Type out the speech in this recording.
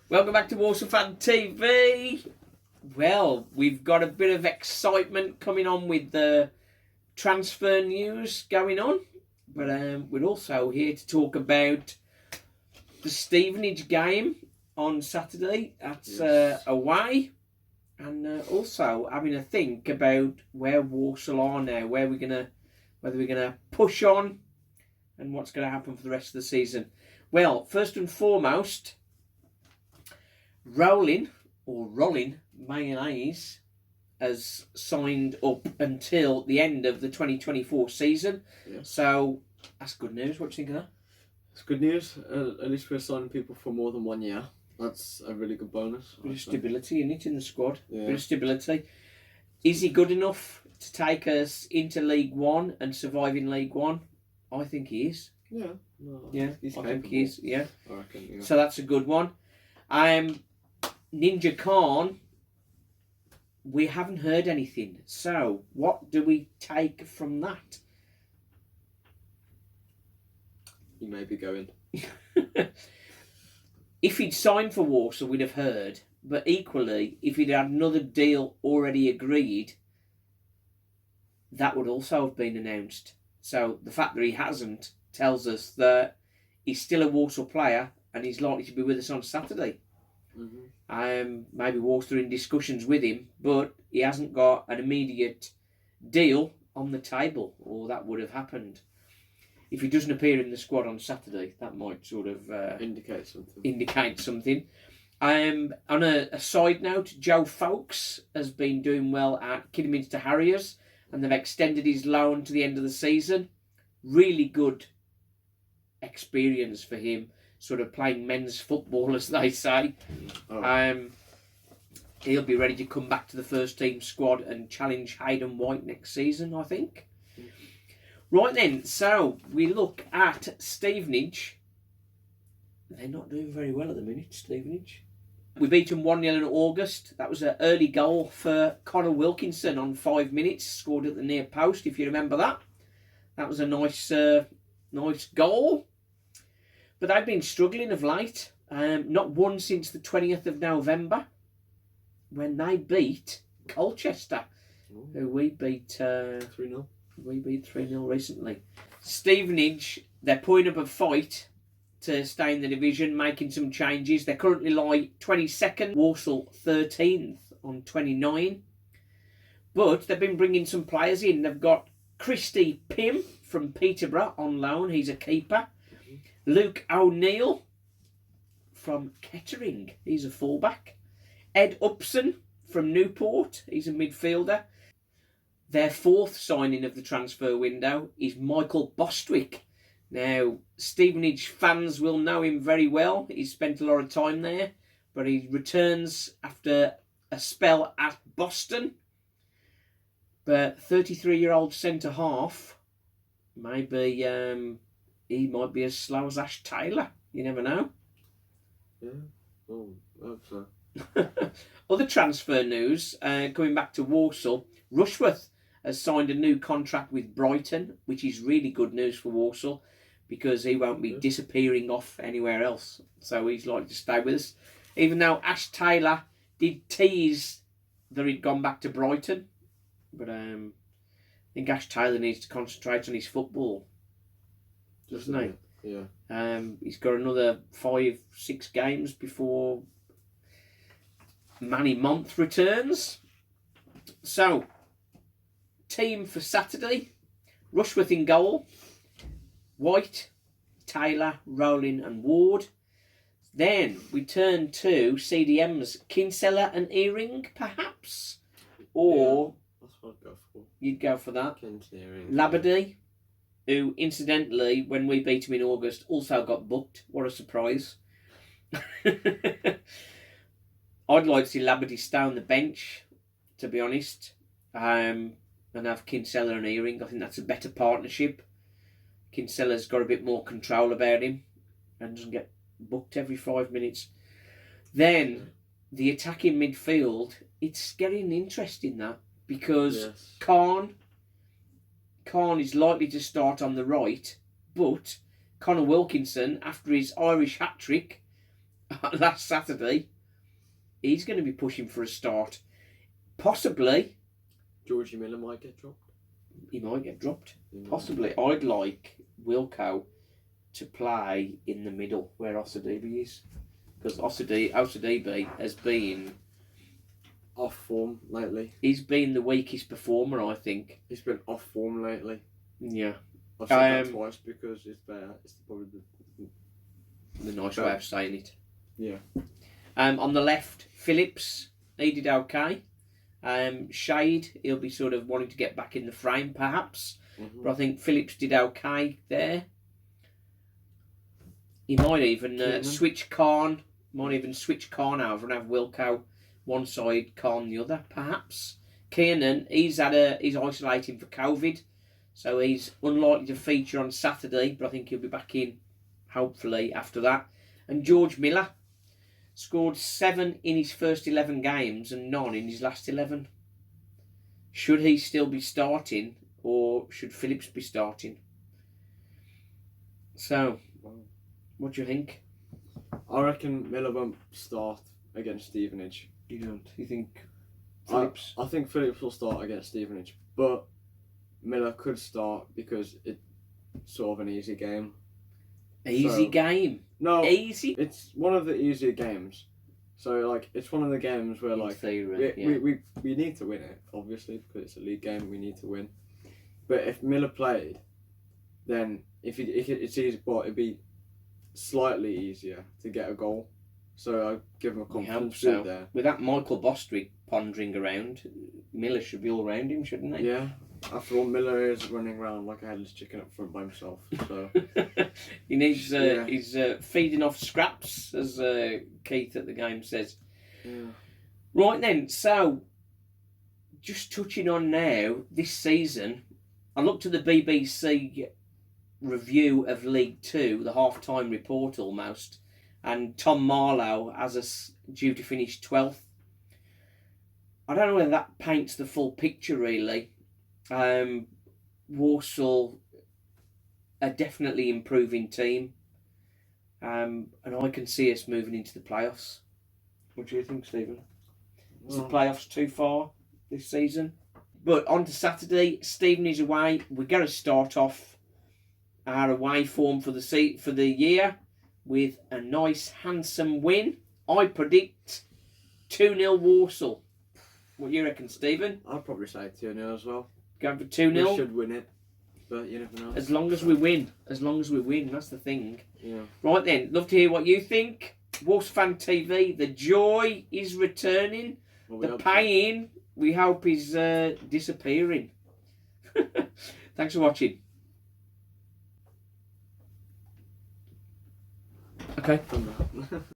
Welcome back to Walsall Fan TV. Well, we've got a bit of excitement coming on with the transfer news going on, but we're also here to talk about the Stevenage game on Saturday. That's away, and also having a think about where Walsall are now, whether we're gonna push on, and what's going to happen for the rest of the season. Well, first and foremost, Rolling Mayonnaise has signed up until the end of the 2024 season. Yeah. So that's good news. What do you think of that? It's good news. At least we're signing people for more than 1 year. That's a really good bonus. Bit of stability in the squad. Yeah. Bit of stability. Is he good enough to take us into League One and survive in League One? I think he is. Yeah. No, Yeah, he's I capable. think he is. Yeah. I reckon. Yeah. So that's a good one. Ninja Khan, we haven't heard anything. So what do we take from that? He may be going. If he'd signed for Walsall, we'd have heard. But equally, if he'd had another deal already agreed, that would also have been announced. So the fact that he hasn't tells us that he's still a Walsall player and he's likely to be with us on Saturday. Mm-hmm. Maybe Walsall are in discussions with him, but he hasn't got an immediate deal on the table, or that would have happened. If he doesn't appear in the squad on Saturday, that might sort of Indicate something. On a side note, Joe Folks has been doing well at Kidderminster Harriers, and they've extended his loan to the end of the season. Really good experience for him, sort of playing men's football, as they say. Oh. He'll be ready to come back to the first team squad and challenge Hayden White next season, I think. Right then, so we look at Stevenage. They're not doing very well at the minute, Stevenage. We beat them 1-0 in August. That was an early goal for Connor Wilkinson on 5 minutes, scored at the near post, if you remember that. That was a nice goal. But they've been struggling of late. Not won since the 20th of November, when they beat Colchester, who we beat 3-0. We beat 3-0 recently. Stevenage, they're putting up a fight to stay in the division, making some changes. They currently lie 22nd, Walsall 13th on 29. But they've been bringing some players in. They've got Christy Pym from Peterborough on loan. He's a keeper. Luke O'Neill from Kettering. He's a fullback. Ed Upson from Newport. He's a midfielder. Their fourth signing of the transfer window is Michael Bostwick. Now, Stevenage fans will know him very well. He's spent a lot of time there, but he returns after a spell at Boston. But 33-year-old centre-half, maybe he might be as slow as Ash Taylor. You never know. Yeah. Oh, I hope so. Other transfer news, coming back to Walsall, Rushworth has signed a new contract with Brighton, which is really good news for Walsall because he won't be disappearing off anywhere else. So he's likely to stay with us. Even though Ash Taylor did tease that he'd gone back to Brighton. But I think Ash Taylor needs to concentrate on his football, doesn't he? Yeah. He's got another 5-6 games before Manny Month returns. So, team for Saturday: Rushworth in goal, White, Taylor, Rowling and Ward. Then we turn to CDM's Kinsella and Earring, perhaps? Or that's what I'd go for. You'd go for that. Earring. Labadie, who incidentally, when we beat him in August, also got booked. What a surprise. I'd like to see Labadie stay on the bench, to be honest, and have Kinsella and Earring. I think that's a better partnership. Kinsella's got a bit more control about him and doesn't get booked every 5 minutes. Then the attacking midfield, it's getting interesting that, because Khan is likely to start on the right, but Connor Wilkinson, after his Irish hat-trick, last Saturday. He's going to be pushing for a start. Possibly. Georgie Miller might get dropped. He might get dropped. Possibly. I'd like Wilco to play in the middle where Osadibe is. Because Osadibe has been off form lately. He's been the weakest performer, I think. He's been off form lately. Yeah. I've said that twice because it's better. It's probably the nice way of saying it. Yeah. On the left, Phillips, he did okay. Shade, he'll be sort of wanting to get back in the frame, perhaps. Mm-hmm. But I think Phillips did okay there. He might even switch Khan. Might even switch Khan over and have Wilco one side, Khan the other, perhaps. Kiernan, he's isolating for COVID, so he's unlikely to feature on Saturday. But I think he'll be back in, hopefully, after that. And George Miller scored 7 in his first 11 games and none in his last 11. Should he still be starting, or should Phillips be starting? So, what do you think? I reckon Miller won't start against Stevenage. You don't? You think Phillips? I think Phillips will start against Stevenage, but Miller could start because it's sort of an easy game. Easy game? No, easy. It's one of the easier games. So like, it's one of the games where like we need to win it, obviously, because it's a league game. We need to win. But if Miller played, then if it's easy, but it'd be slightly easier to get a goal. So I give him a confidence so. there. With that Michael Bostwick pondering around, Miller should be all around him, shouldn't he? Yeah. After all, Miller is running around like a headless chicken up front by himself. So he needs he's feeding off scraps, as Keith at the game says. Yeah. Right then, so just touching on now this season, I looked at the BBC review of League Two, the half-time report almost, and Tom Marlowe has us due to finish 12th. I don't know whether that paints the full picture really. Walsall a definitely improving team, and I can see us moving into the playoffs. What do you think, Stephen? Is the playoffs too far this season? But on to Saturday, Stevenage away. We're going to start off our away form for the year with a nice, handsome win. I predict 2-0 Walsall. What do you reckon, Stephen? I'd probably say 2-0 as well. Going for 2-0? We should win it, but you never know. As long as we win. As long as we win, that's the thing. Yeah. Right then, love to hear what you think. Wolves Fan TV, the joy is returning. Well, the pain, we hope, is disappearing. Thanks for watching. Okay.